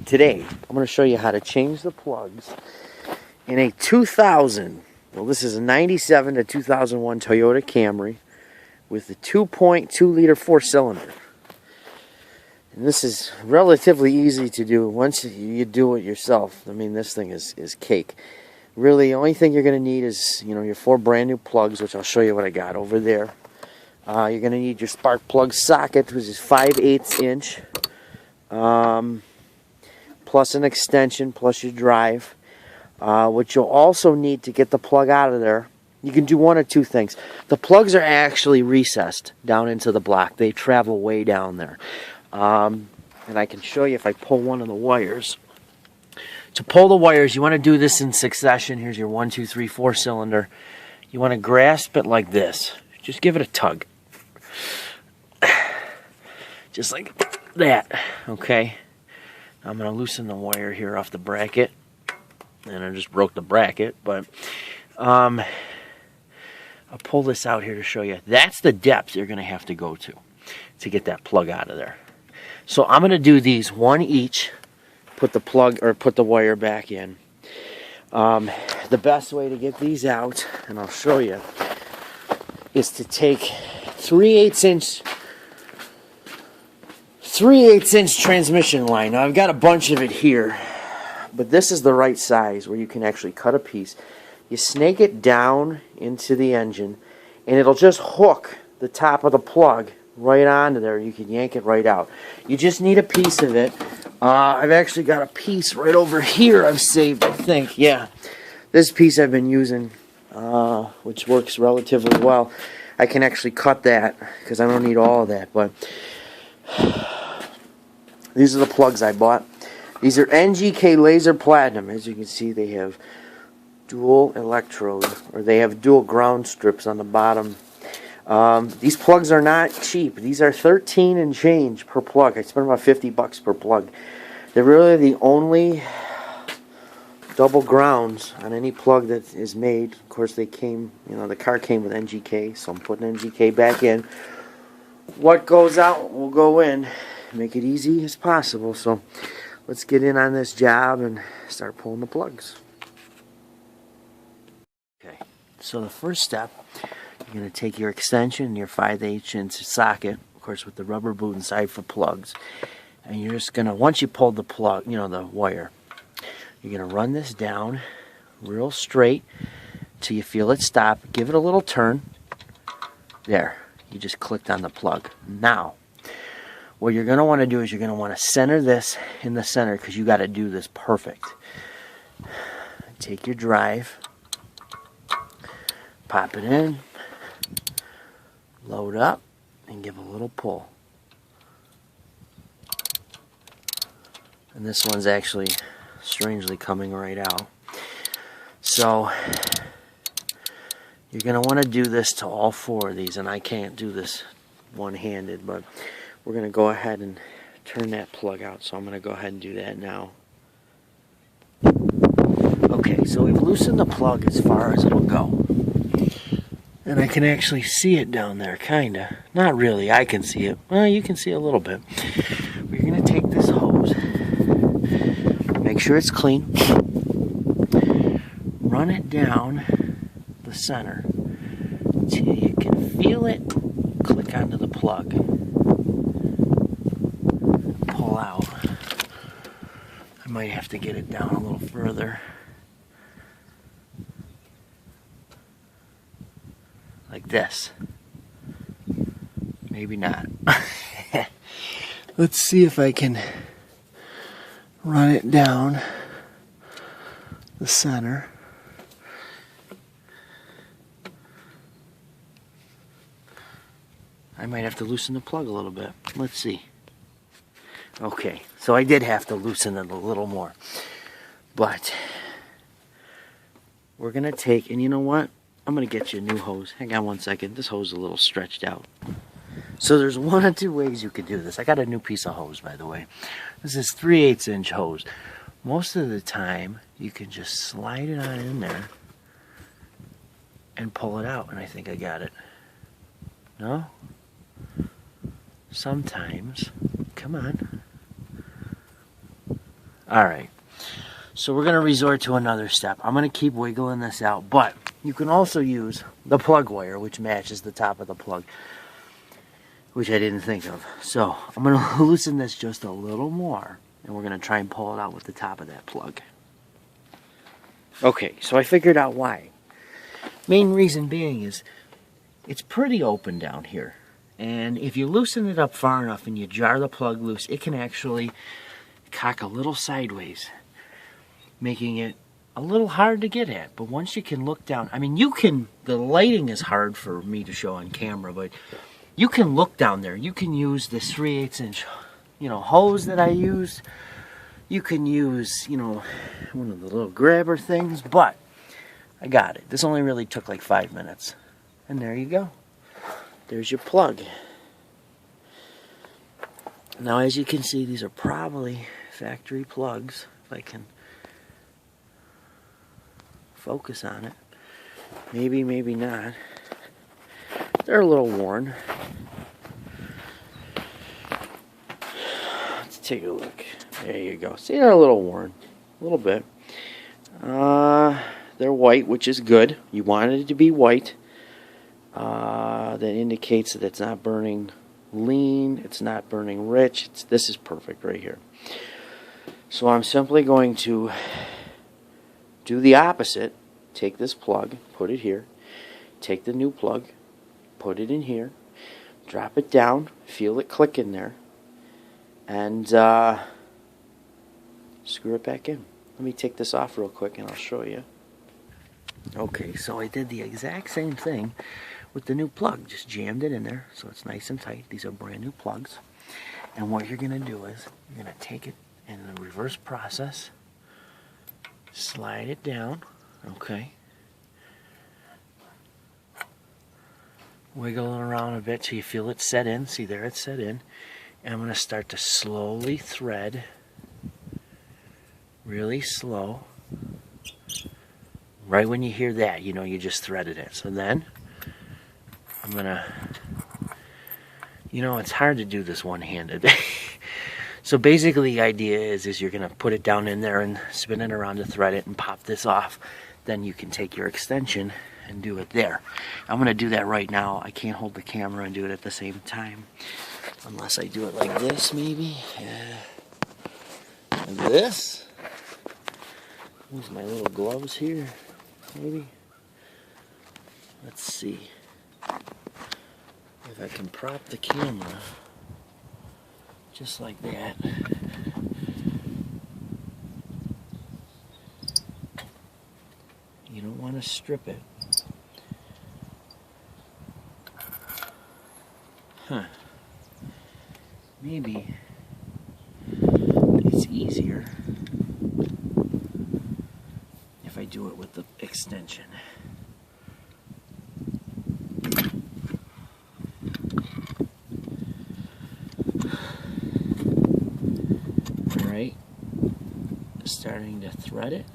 Today, I'm going to show you how to change the plugs in a 2000, well this is a 97 to 2001 Toyota Camry with the 2.2 liter 4-cylinder. And this is relatively easy to do once you do it yourself. I mean, this thing is cake. Really, the only thing you're going to need is, your 4 brand new plugs, which I'll show you what I got over there. You're going to need your spark plug socket, which is 5/8 inch. Plus an extension, plus your drive. What you'll also need to get the plug out of there, you can do one of two things. The plugs are actually recessed down into the block. They travel way down there. And I can show you if I pull one of the wires. To pull the wires, you want to do this in succession. Here's your 1, 2, 3, 4 cylinder. You want to grasp it like this. Just give it a tug. Just like that, okay? I'm going to loosen the wire here off the bracket. And I just broke the bracket, but I'll pull this out here to show you. That's the depth you're going to have to go to get that plug out of there. So I'm going to do these one each. Put the plug or put the wire back in. The best way to get these out, and I'll show you, is to take 3/8 inch transmission line. Now I've got a bunch of it here, but this is the right size where you can actually cut a piece. You snake it down into the engine, and it'll just hook the top of the plug right onto there. You can yank it right out. You just need a piece of it. I've actually got a piece right over here I've saved, I think. Yeah, this piece I've been using, which works relatively well. I can actually cut that because I don't need all of that, but these are the plugs I bought. These are NGK Laser Platinum. As you can see, they have dual electrode, or they have dual ground strips on the bottom. These plugs are not cheap. These are 13 and change per plug. I spent about $50 per plug. They're really the only double grounds on any plug that is made. Of course, they came, the car came with NGK, so I'm putting NGK back in. What goes out will go in. Make it easy as possible. So let's get in on this job and start pulling the plugs. Okay, so the first step, you're going to take your extension, your 5/8 inch socket, of course with the rubber boot inside for plugs, and you're just going to, once you pull the plug, the wire, you're going to run this down real straight till you feel it stop. Give it a little turn. There, you just clicked on the plug. Now, what you're going to want to do is you're going to want to center this in the center, because you got to do this perfect. Take your drive, pop it in, load up, and give a little pull. And this one's actually strangely coming right out. So you're going to want to do this to all 4 of these, and I can't do this one-handed, but we're going to go ahead and turn that plug out. So I'm going to go ahead and do that now. Okay, so we've loosened the plug as far as it'll go. And I can actually see it down there, kinda. Not really, I can see it. Well, you can see a little bit. We're gonna take this hose, make sure it's clean, run it down the center till you can feel it, click onto the plug, pull out. I might have to get it down a little further. Like this. Maybe not. Let's see if I can run it down the center. I might have to loosen the plug a little bit. Let's see. Okay, so I did have to loosen it a little more. But we're going to take, and you know what? I'm going to get you a new hose. Hang on one second. This hose is a little stretched out. So there's one or two ways you could do this. I got a new piece of hose, by the way. This is 3/8 inch hose. Most of the time, you can just slide it on in there and pull it out. And I think I got it. No? Sometimes. Come on. Alright, so we're going to resort to another step. I'm going to keep wiggling this out, but you can also use the plug wire, which matches the top of the plug, which I didn't think of. So I'm going to loosen this just a little more, and we're going to try and pull it out with the top of that plug. Okay, so I figured out why. Main reason being is it's pretty open down here, and if you loosen it up far enough and you jar the plug loose, it can actually cock a little sideways, making it a little hard to get at. But once you can look down, I mean, you can, the lighting is hard for me to show on camera, but you can look down there. You can use this 3/8 inch, hose that I used. You can use, one of the little grabber things, but I got it. This only really took like 5 minutes. And there you go. There's your plug. Now, as you can see, these are probably factory plugs. If I can focus on it. Maybe, maybe not. They're a little worn. Let's take a look. There you go. See, they're a little worn. A little bit. They're white, which is good. You wanted it to be white. That indicates that it's not burning lean. It's not burning rich. This is perfect right here. So I'm simply going to do the opposite. Take this plug, put it here. Take the new plug, put it in here. Drop it down. Feel it click in there. And screw it back in. Let me take this off real quick and I'll show you. Okay, so I did the exact same thing with the new plug. Just jammed it in there so it's nice and tight. These are brand new plugs. And what you're going to do is you're going to take it in the reverse process. Slide it down. Okay. Wiggle it around a bit till you feel it set in. See there, it's set in. And I'm going to start to slowly thread. Really slow. Right when you hear that, you just threaded it. So then, I'm going to, it's hard to do this one-handed. So basically the idea is you're going to put it down in there and spin it around to thread it and pop this off. Then you can take your extension and do it there. I'm going to do that right now. I can't hold the camera and do it at the same time. Unless I do it like this, maybe. And this. Use my little gloves here, maybe. Let's see if I can prop the camera just like that. You don't want to strip it. Huh. Maybe it's easier if I do it with the extension. Alright, starting to thread it.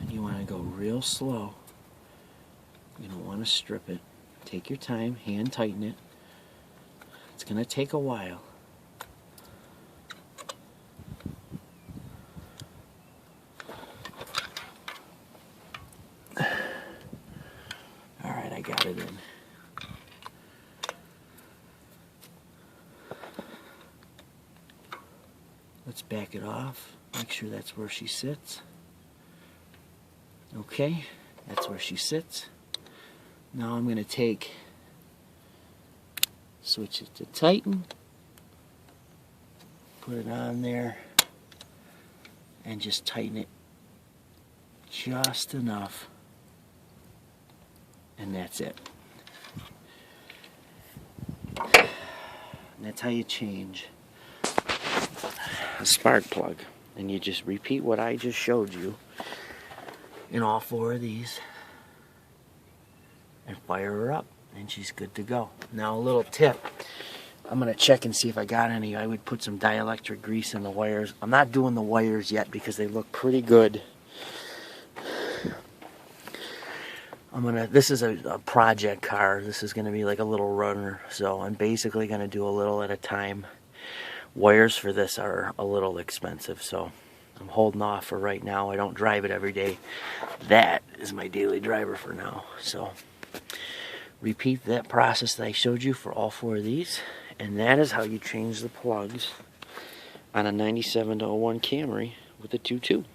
You want to go real slow. You don't want to strip it. Take your time, hand tighten it. It's going to take a while. Alright, I got it in. Let's back it off. Make sure that's where she sits. Okay, that's where she sits. Now I'm going to switch it to tighten, put it on there, and just tighten it just enough, and that's it. And that's how you change a spark plug. And you just repeat what I just showed you in all 4 of these and fire her up, and she's good to go. Now a little tip, I'm going to check and see if I got any. I would put some dielectric grease in the wires. I'm not doing the wires yet because they look pretty good. This is a project car. This is going to be like a little runner, so I'm basically going to do a little at a time. wires for this are a little expensive, so I'm holding off for right now. I don't drive it every day. That is my daily driver for now. So repeat that process that I showed you for all 4 of these, and that is how you change the plugs on a 97 to 01 Camry with a 2.2.